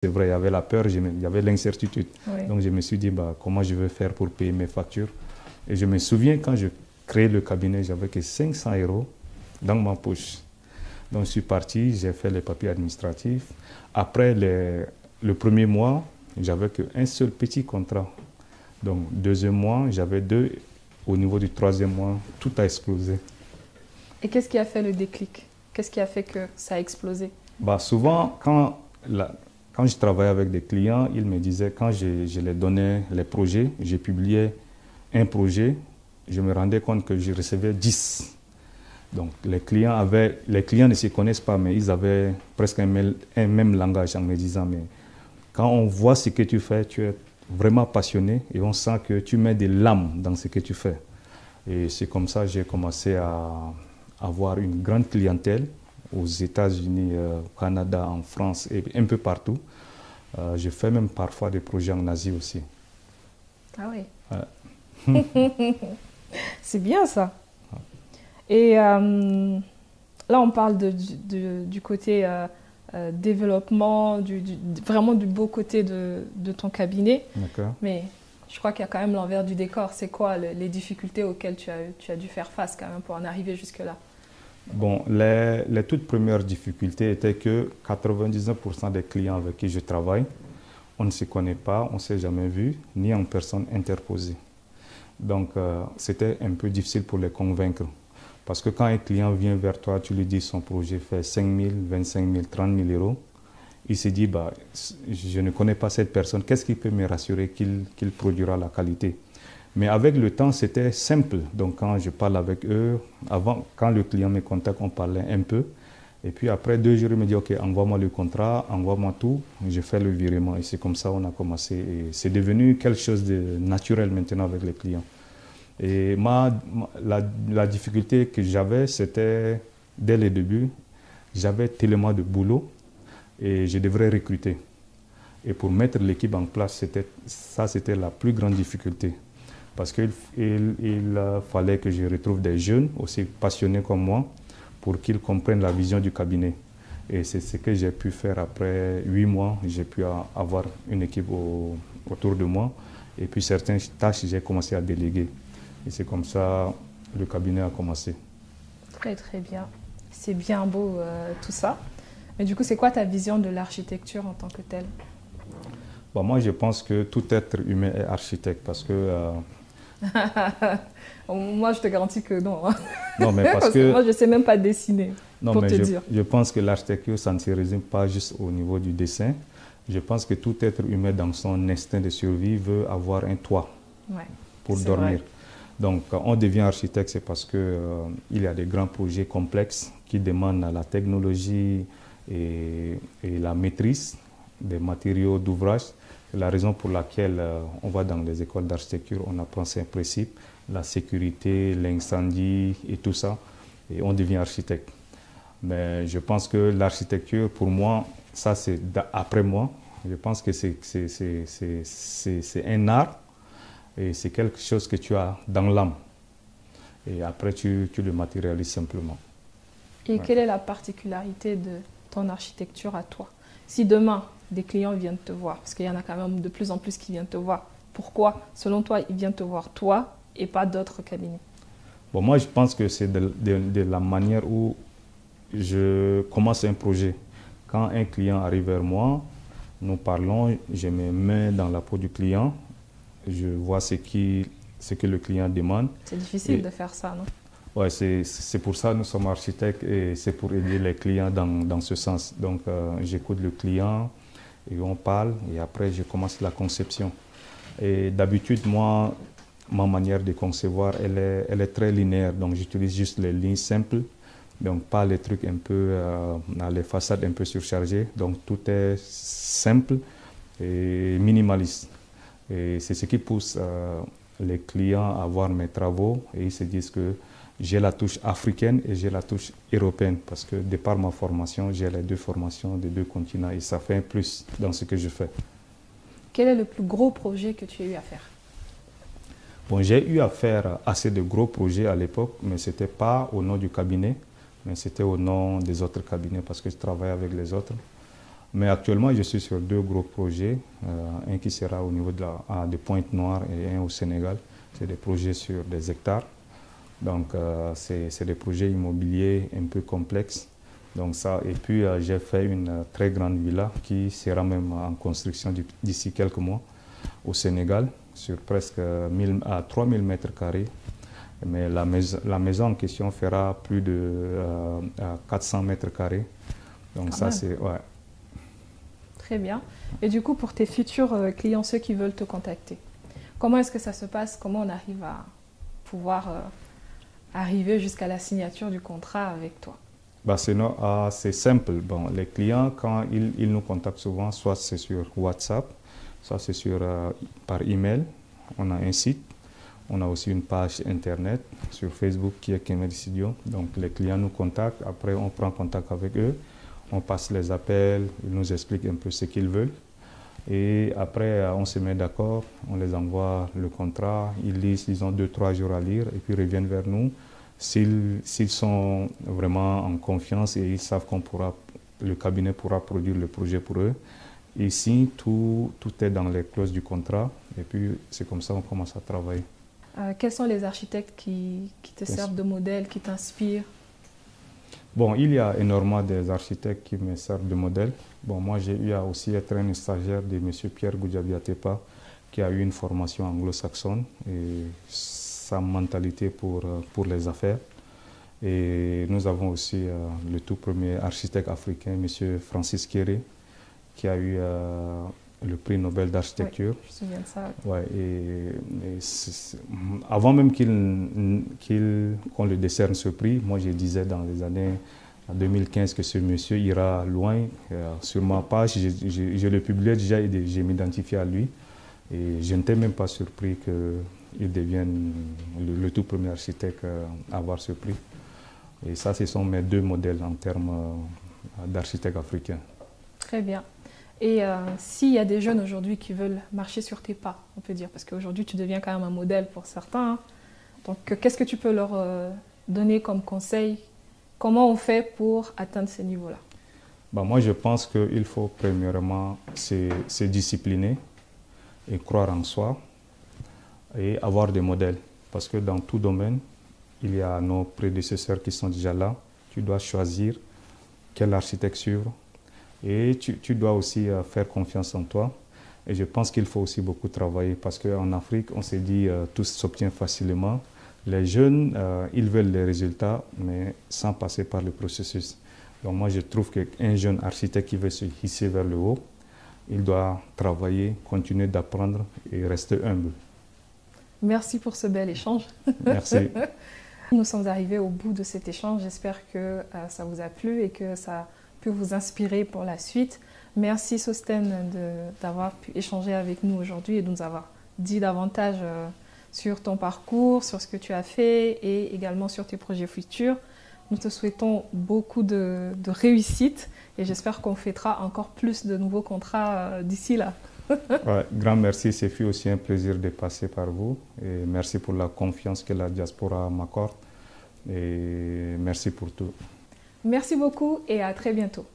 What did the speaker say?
C'est vrai, il y avait la peur, il y avait l'incertitude. Oui. Donc je me suis dit, bah, comment je vais faire pour payer mes factures? Et je me souviens, quand je créais le cabinet, j'avais que 500 euros dans ma poche. Donc je suis parti, j'ai fait les papiers administratifs. Après le premier mois, j'avais qu'un seul petit contrat. Donc deuxième mois, j'avais deux. Au niveau du troisième mois, tout a explosé. Et qu'est-ce qui a fait le déclic? Qu'est-ce qui a fait que ça a explosé? Bah, souvent, quand je travaillais avec des clients, ils me disaient, quand je les donnais les projets, j'ai publié un projet, je me rendais compte que je recevais 10. Donc les clients ne se connaissent pas, mais ils avaient presque un même langage en me disant, mais quand on voit ce que tu fais, tu es vraiment passionné et on sent que tu mets de l'âme dans ce que tu fais. Et c'est comme ça que j'ai commencé à avoir une grande clientèle aux États-Unis, au Canada, en France et un peu partout. Je fais même parfois des projets en Asie aussi. Ah oui. Ouais. C'est bien ça. Et là, on parle du côté développement, vraiment du beau côté de ton cabinet. D'accord. Mais je crois qu'il y a quand même l'envers du décor. C'est quoi les difficultés auxquelles tu as dû faire face quand même pour en arriver jusque-là? Bon, les toutes premières difficultés étaient que 99% des clients avec qui je travaille, on ne se connaît pas, on ne s'est jamais vu, ni en personne interposée. Donc, c'était un peu difficile pour les convaincre. Parce que quand un client vient vers toi, tu lui dis son projet fait 5 000, 25 000, 30 000 euros, il se dit, bah, je ne connais pas cette personne, qu'est-ce qui peut me rassurer qu'il produira la qualité? Mais avec le temps, c'était simple. Donc quand je parle avec eux, avant, quand le client me contacte, on parlait un peu. Et puis après 2 jours, il me dit, OK, envoie-moi le contrat, envoie-moi tout. Je fais le virement. Et c'est comme ça qu'on a commencé. Et c'est devenu quelque chose de naturel maintenant avec les clients. Et la difficulté que j'avais, c'était dès le début, j'avais tellement de boulot et je devrais recruter. Et pour mettre l'équipe en place, c'était la plus grande difficulté. Parce qu'il fallait que je retrouve des jeunes aussi passionnés comme moi pour qu'ils comprennent la vision du cabinet. Et c'est ce que j'ai pu faire après 8 mois. J'ai pu avoir une équipe autour de moi. Et puis certaines tâches, j'ai commencé à déléguer. Et c'est comme ça que le cabinet a commencé. Très très bien. C'est bien beau tout ça. Mais du coup, c'est quoi ta vision de l'architecture en tant que telle? Bon, moi, je pense que tout être humain est architecte parce que... Moi, je te garantis que non. Non, mais parce que moi, je ne sais même pas dessiner, non, pour mais te dire. je pense que l'architecture, ça ne se résume pas juste au niveau du dessin. Je pense que tout être humain, dans son instinct de survie, veut avoir un toit pour dormir. Vrai. Donc, quand on devient architecte, c'est parce qu'il y a des grands projets complexes qui demandent la technologie et la maîtrise des matériaux d'ouvrage. C'est la raison pour laquelle on va dans les écoles d'architecture, on apprend ces principes, la sécurité, l'incendie et tout ça, et on devient architecte. Mais je pense que l'architecture, pour moi, ça c'est après moi, je pense que c'est un art et c'est quelque chose que tu as dans l'âme. Et après, tu le matérialises simplement. Et quelle est la particularité de ton architecture à toi? Si demain, des clients viennent te voir, parce qu'il y en a quand même de plus en plus qui viennent te voir, pourquoi, selon toi, ils viennent te voir toi et pas d'autres cabinets? Bon, moi, je pense que c'est de la manière où je commence un projet. Quand un client arrive vers moi, nous parlons, je me mets dans la peau du client, je vois ce que le client demande. C'est difficile de faire ça, non? Oui, c'est pour ça que nous sommes architectes et c'est pour aider les clients dans ce sens. Donc, j'écoute le client et on parle et après, je commence la conception. Et d'habitude, moi, ma manière de concevoir, elle est très linéaire. Donc, j'utilise juste les lignes simples, donc pas les trucs un peu, les façades un peu surchargées. Donc, tout est simple et minimaliste. Et c'est ce qui pousse les clients à voir mes travaux et ils se disent que j'ai la touche africaine et j'ai la touche européenne parce que de par ma formation, j'ai les deux formations des deux continents et ça fait un plus dans ce que je fais. Quel est le plus gros projet que tu as eu à faire? Bon, j'ai eu à faire assez de gros projets à l'époque, mais ce n'était pas au nom du cabinet, mais c'était au nom des autres cabinets parce que je travaillais avec les autres. Mais actuellement, je suis sur deux gros projets, un qui sera au niveau de Pointe-Noire et un au Sénégal. C'est des projets sur des hectares. Donc, c'est des projets immobiliers un peu complexes. Donc ça, et puis j'ai fait une très grande villa qui sera même en construction d'ici quelques mois au Sénégal, sur presque 3000 mètres carrés. Mais la maison en question fera plus de 400 mètres carrés. Donc ça, c'est... Ouais. Très bien. Et du coup, pour tes futurs clients, ceux qui veulent te contacter, comment est-ce que ça se passe? Comment on arrive à pouvoir arriver jusqu'à la signature du contrat avec toi? Bah, c'est simple. Bon, les clients, quand ils nous contactent souvent, soit c'est sur WhatsApp, soit c'est par email. On a un site. On a aussi une page internet sur Facebook qui est Kemed Studio. Donc les clients nous contactent. Après, on prend contact avec eux. On passe les appels. Ils nous expliquent un peu ce qu'ils veulent. Et après, on se met d'accord. On les envoie le contrat. Ils lisent, ils ont 2-3 jours à lire et puis reviennent vers nous. S'ils sont vraiment en confiance et ils savent le cabinet pourra produire le projet pour eux. Ici, tout est dans les clauses du contrat et puis c'est comme ça qu'on commence à travailler. Quels sont les architectes qui te servent de modèle, qui t'inspirent? Bon, il y a énormément des architectes qui me servent de modèle. Bon, moi, j'ai eu à aussi être un stagiaire de M. Pierre Goudiaby-Atepa qui a eu une formation anglo-saxonne et sa mentalité pour les affaires. Et nous avons aussi le tout premier architecte africain, M. Francis Kéré, qui a eu le prix Nobel d'architecture. Oui, je me souviens de ça. Ouais, avant même qu'on le décerne ce prix, moi je disais dans les années 2015 que ce monsieur ira loin. Sur ma page, je le publiais déjà et je m'identifiais à lui. Et je n'étais même pas surpris qu'il devienne le tout premier architecte à avoir ce prix. Et ça, ce sont mes deux modèles en termes d'architecte africain. Très bien. Et s'il y a des jeunes aujourd'hui qui veulent marcher sur tes pas, on peut dire, parce qu'aujourd'hui tu deviens quand même un modèle pour certains. Hein. Donc qu'est-ce que tu peux leur donner comme conseil? Comment on fait pour atteindre ces niveaux-là? Bah, moi, je pense qu'il faut premièrement se discipliner et croire en soi et avoir des modèles. Parce que dans tout domaine, il y a nos prédécesseurs qui sont déjà là. Tu dois choisir quel architecte suivre. Et tu dois aussi faire confiance en toi. Et je pense qu'il faut aussi beaucoup travailler parce qu'en Afrique, on s'est dit tout s'obtient facilement. Les jeunes, ils veulent les résultats, mais sans passer par le processus. Donc moi, je trouve qu'un jeune architecte qui veut se hisser vers le haut, il doit travailler, continuer d'apprendre et rester humble. Merci pour ce bel échange. Merci. Nous sommes arrivés au bout de cet échange. J'espère que ça vous a plu et que ça peut vous inspirer pour la suite. Merci Sostène d'avoir pu échanger avec nous aujourd'hui et de nous avoir dit davantage sur ton parcours, sur ce que tu as fait et également sur tes projets futurs. Nous te souhaitons beaucoup de réussite et j'espère qu'on fêtera encore plus de nouveaux contrats d'ici là. Ouais, grand merci, ce fut aussi un plaisir de passer par vous et merci pour la confiance que la diaspora m'accorde et merci pour tout. Merci beaucoup et à très bientôt.